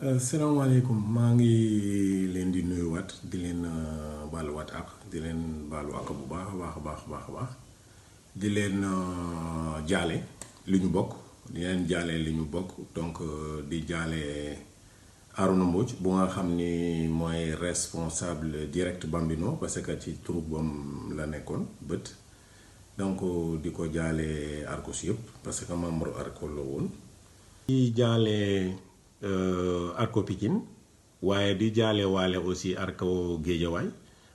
Salaamaaleykum maa ngi leen di nuyuwaat di leen baaluwaat ak di leen baalu ak bu baax a baax di leen jaale li ñu bokk di leen jaale li ñu bokk donc di jaale Arouna Mbodj bu nga xam ni mooy responsable direct Bambino parce que ci troupe bam la nekkoon bët donc di ko jaale Arcos yëpp parce que membre Arcos la woon. di jaale Arco Pikine waaye di jaale waale aussi Arco Géejawaay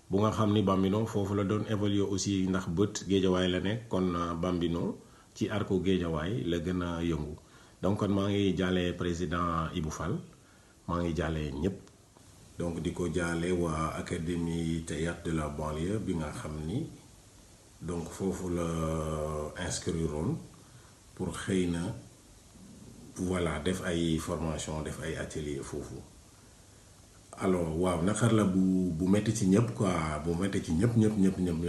bu nga xam ni Bambino foofu la doon évoluer aussi ndax bët Géejawaay la nekk kon Bambino ci Arco Géejawaay la gën a yëngu donc kon maa ngi jaale président Ibou Fall maa ngi jaale ñëpp donc di ko jaale waa académie théâtre de la banlieue bi nga xam ni donc foofu la inscriroon pour xëy na voilà def ay formation def ay atelier foofu alors waaw naqar la bu metti ci ñëpp quoi bu metti ci ñëpp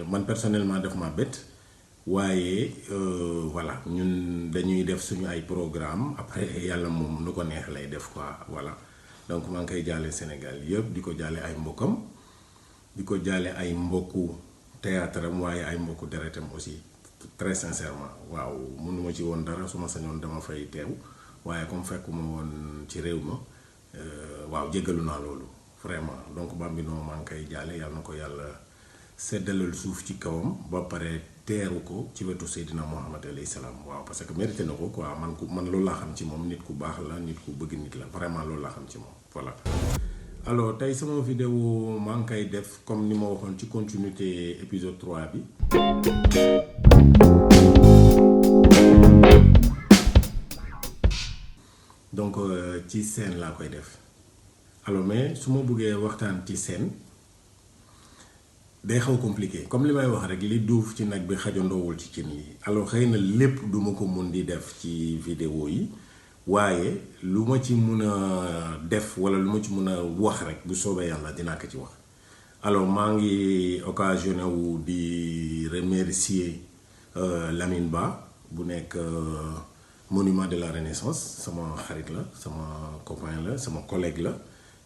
man personnellement def ma bett waaye voilà ñun dañuy def suñu ay programme après yàlla moom nu ko neex lay def quoi voilà donc maa ngi koy jaale Sénégal yëpp di ko jaale ay mbokkam di ko jaale ay mbokku théâtre am waaye ay mbokku deretam aussi très sincèrement waaw mënuma ci woon dara su ma sañoon dama fay teew waaye comme fekkuma woon ci réew ma waaw jéggalu naa loolu vraiment donc Bambino maa ngi koy jaale yàlla na ko yàlla seddalal suuf ci kawam ba pare teeru ko ci wetu Seydina Muhammad alayhi salaam waaw parce que mérité na ko quoi man loolu laa xam ci moom nit ku baax la nit ku bëgg nit la vraiment loolu laa xam ci moom voilà. alors tey sama vidéo maa ngi koy def comme ni ma waxoon ci continuité épisode 3 bi. donc ci scène laa koy def alors mais su ma bëggee waxtaan ci scène day xaw compliqué comme li may wax rek li duuf ci nag bi xajandoowul ci cin yi alors xëy na lépp duma ko mun di def ci vidéo yi waaye lu ma ci mun a def wala lu ma ci mun a wax rek bu soobee yàlla dinaa ko ci wax. alors maa ngi occasionné wu di remercier Lamine Ba bu nekk monument de la Renaissance sama xarit la sama copain la sama collègue la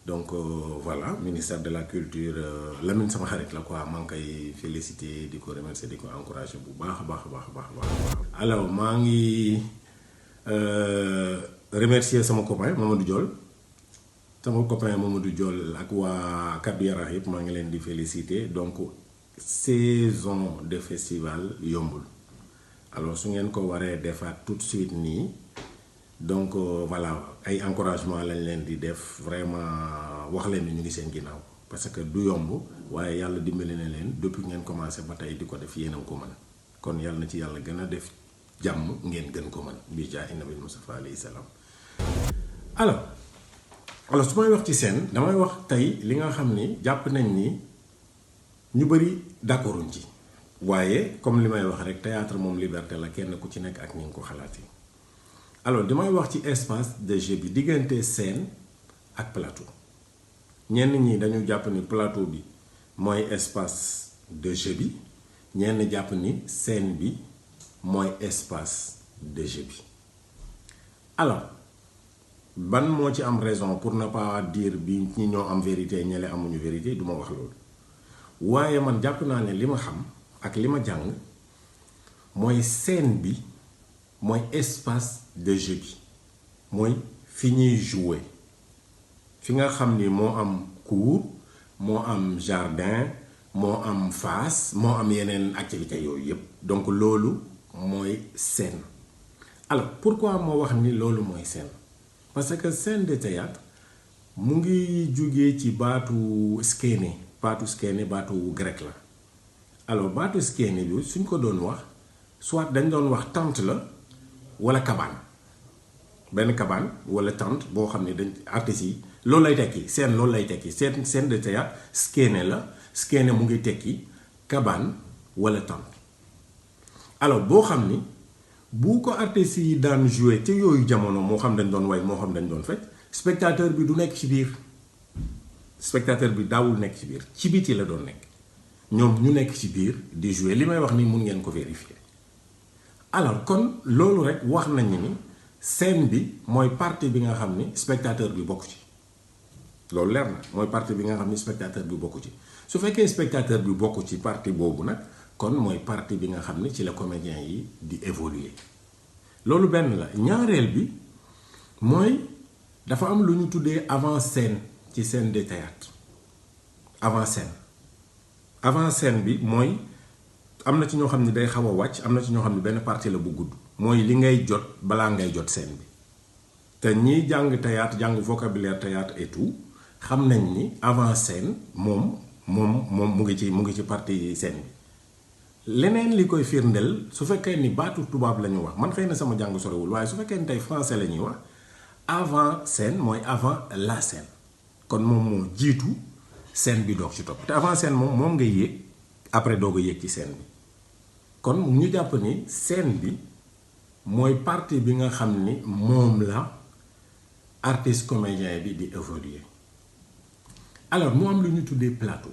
donc voilà ministère de la culture Lamine sama xarit la quoi maa ngi koy féliciter di ko remercier di ko encourager bu baax a baax. alors maa ngi remercier sama copain Mamadou Diol ak waa Kaddu Yaraax yëpp maa ngi leen di féliciter donc saison de festival yombul. alors su ngeen ko waree defaat tout de suite nii donc voilà ay encouragement lañ leen di def vraiment wax leen ni ñu ngi seen ginnaaw parce que du yomb waaye yàlla dimbali na leen depuis ngeen commencé ba tey di ko def yéen a ko mën kon yàlla na ci yàlla gën a def jàmm ngeen gën ko mën bi jaa nabil Mustafa alayhi salaam. alors su may wax ci scène damay wax tey li nga xam ni jàpp nañ ni ñu bëri d'accorduñ ci. waaye comme li may wax rek théâtre moom liberté la kenn ku ci nekk ak ni nga ko xalaatee alors damay wax ci espace de jeu bi diggante scène ak plateau ñenn ñi dañu jàpp ni plateau bi mooy espace de jeu bi ñenn jàpp ni scène bi mooy espace de jeu bi alors ban moo ci am raison pour ne pas dire bi ñi ñoo am vérité ñele amuñu vérité duma wax loolu waaye man jàpp naa ne li ma xam ak li ma jàng mooy scène bi mooy espace de jeu bi mooy fi ñuy jouer fi nga xam ni moo am cour moo am jardin moo am face moo am yeneen activité yooyu yépp donc loolu mooy scène. alors pourquoi moo wax ni loolu mooy scène parce que scène de théâtre mu ngi jugee ci baatu skene baatu grec la. alors baatu skene bi suñ ko doon wax soit dañ doon wax tente la wala cabane benn cabane wala tente boo xam ne dañ artistes yi loolu lay tekki scène loolu lay tekki scène de théâtre skene la skene mu ngi tekki cabane wala tente alors boo xam ni bu ko artistes yi daan jouer ci yooyu jamono moo xam dañ doon way moo xam dañ doon fecc spectateur bi du nekk ci biir spectateur bi daawul nekk ci biir ci biti la doon nekk ñoom ñu nekk ci biir di jouer li may wax ni mun ngeen ko vérifier alors kon loolu rek wax nañu ni scène bi mooy partie bi nga xam ni spectateur bi bokk ci loolu leer na mooy parti bi nga xam ni spectateur bi bokku ci su fekkee spectateur bi bokku ci parti boobu nag kon mooy parti bi nga xam ni ci la comédien yi di évoluer loolu benn la ñaareel bi mooy dafa am lu ñu tuddee avant-scène ci scène de théâtre avant-scène bi mooy am na ci ñoo xam ne day xaw a wàcc am na ci ñoo xam ne benn partie la bu gudd mooy li ngay jot balaa ngay jot scène bi te ñiy jàng théâtre jàng vocabulaire théâtre et tout xam nañ ni avant-scène moom mu ngi ci partie scène bi leneen li koy firndeel su fekkee ni baatu tubaab la ñu wax man xëy na sama jàng sorewul waaye su fekkee ni tey français la ñuy wax avant-scène mooy avant la scène kon moom moo jiitu scène bi doog ci topp te avant-scène moom ngay yéeg après doog a yéeg ci scène bi kon ñu jàpp ni scène bi mooy partie bi nga xam ni moom la artiste comédien bi di évoluer alors mu am lu ñu tuddee plateau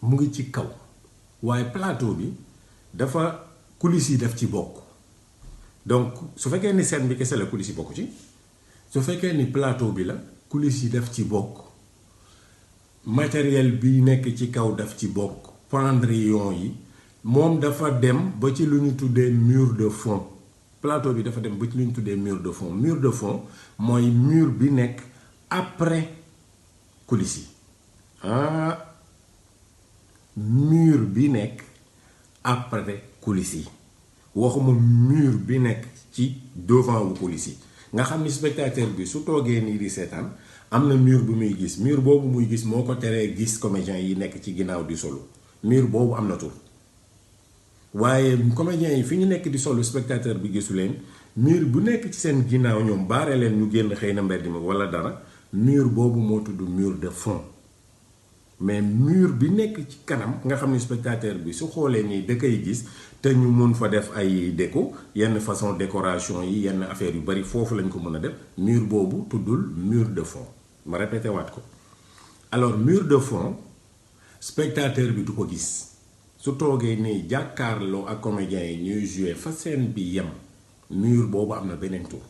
mu ngi ci kaw waaye plateau bi dafa coulisses yi daf ci bokk donc su fekkee ni scène bi kese la coulisses yi bokk ci su fekkee ni plateau bi la coulisses yi daf ci bokk matériel bi nekk ci kaw daf ci bokk pendrillon yi moom dafa dem ba ci lu ñu tuddee mur de fond plateau bi dafa dem ba ci lu ñu tuddee mur de fond mooy mur bi nekk après coulisses yi mur bi nekk après coulisses yi waxuma mur bi nekk ci devant wu coulisses yi nga xam ni spectateur bi su toogee nii di seetaan am na mur bu muy gis mur boobu muy gis moo ko teree gis comédiens yi nekk ci ginnaaw di solo mur boobu am na tur waaye comédiens yi fi ñu nekk di solo spectateur bi gisu leen mur bu nekk ci seen ginnaaw ñoom baare leen ñu génn xëy na mbedd mi wala dara mur boobu moo tudd mur de fond mais mur bi nekk ci kanam nga xam ni spectateur bi su xoolee nii da koy gis te ñu mun fa def ay déco yenn façon décoration yi yenn affaire yu bari foofu lañ ko mën a def mur boobu tuddul mur de fond ma répété waat ko alors mur de fond spectateur bi du ko gis su toogee nii jàkkaarloo ak comédiens yi ñuy jouer fa scène bi yem mur boobu am na beneen tur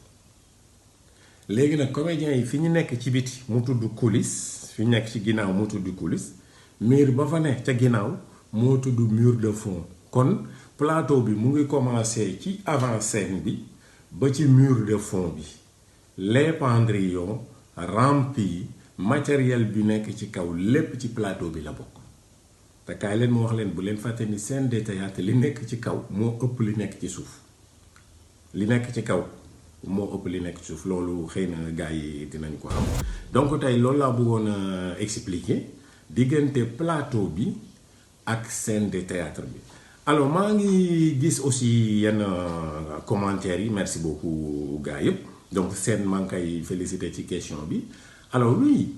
léegi nag comédiens yi fi ñu nekk ci biti mu tudd coulisse fi ñu nekk ci ginnaaw mu tudd coulisse mur ba fa nekk ca ginnaaw moo tudd mur de fond kon plateau bi mu ngi commencé ci avant scène bi ba ci mur de fond bi les pendrillons rampes yi matériel bi nekk ci kaw lépp ci plateau bi la bokk te kaay leen mu wax leen bu leen fàtte ni scène de théâtre li nekk ci kaw moo ëpp li nekk ci suuf li nekk ci kaw moo ëpp li nekk ci suuf loolu xëy na gars yi dinañ ko xam donc tey loolu laa bëggoon a expliquer diggante plateau bi ak scène de théâtre bi alors maa ngi gis aussi yenn commentaires yi merci beaucoup gars yëpp donc scène maa ngi koy féliciter ci question bi alors oui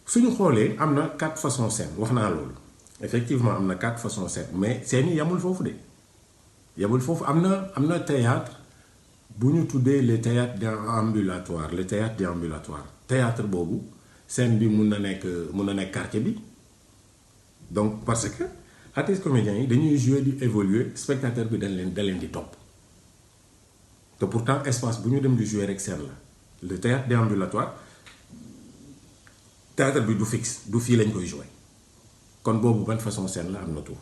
suñu xoolee am na 4 façons scène wax naa loolu effectivement am na 4 façons scène mais scène yi yamul foofu de yamul foofu am na théâtre bu ñu tuddee le théâtre déambulatoire le théâtre déambulatoire théâtre boobu scène bi mun na nekk quartier bi donc parce que artistes comédiens yi dañuy jouer di évoluer spectateur bi da leen di topp te pourtant espace bu ñu dem di jouer rek scène la le théâtre déambulatoire théâtre bi du fixe du fii lañ koy jouer kon boobu ban façon scène la am na tur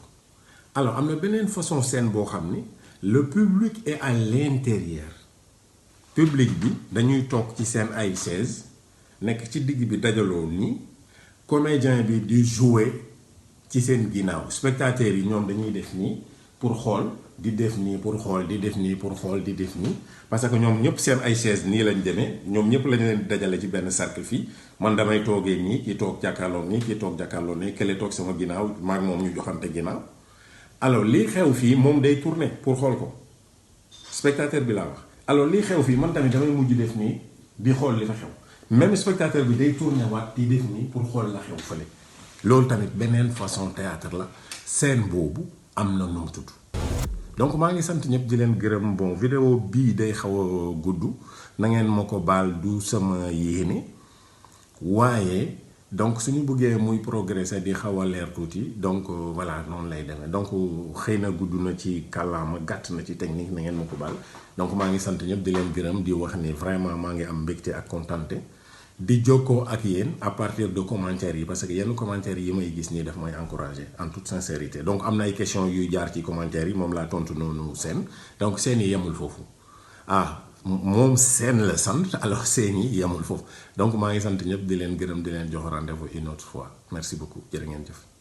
alors am na beneen façon scène boo xam ni le public est à l'intérieur public bi dañuy toog ci seen ay chaise nekk ci digg bi dajaloo nii comédien bi di jouer ci seen ginnaaw spectateurs yi ñoom dañuy def nii pour xool di def nii pour xool di def nii pour xool di def nii parce que ñoom ñëpp seen ay chaise nii lañ demee ñoom ñëpp lañu leen dajale ci benn cercle fii man damay toogee nii kii toog jàkkaarloo nii kii toog jàkkaarloo nii kële toog sama ginnaaw maag moom ñu joxante ginnaaw alors lii xew fii moom day tourner pour xool ko spectateur bi laa wax alors lii xew fii man tamit damay mujj def nii di xool li fa xew même spectateur bi day tourner waat di def nii pour xool la xew fële loolu tamit beneen façon théâtre la scène boobu am na nu mu tudd donc maa ngi sant ñëpp di leen gërëm bon vidéo bii day xaw a gudd na ngeen ma ko baal du sama yéene waaye donc suñu bëggee muy progresser di xaw a leer tuuti donc voilà noonu lay demee donc xëy na gudd na ci kàllaama gàtt na ci technique na ngeen ma ko baal donc maa ngi sant ñëpp di leen gërëm di wax ni vraiment maa ngi am mbégte ak contenté di jokkoo ak yéen à partir de commentaires yi parce que yenn commentaires yi may gis nii daf may encourager en toute sincérité donc am na ay questions yuy jaar ci commentaires yi moom laa tontu noonu seen donc seen yi yemul foofu ah moom seen la sant alors seen yi yemul foofu donc maa ngi sant ñëpp di leen gërëm di leen jox rendez-vous une autre fois merci beaucoup jërë ngeen jëf.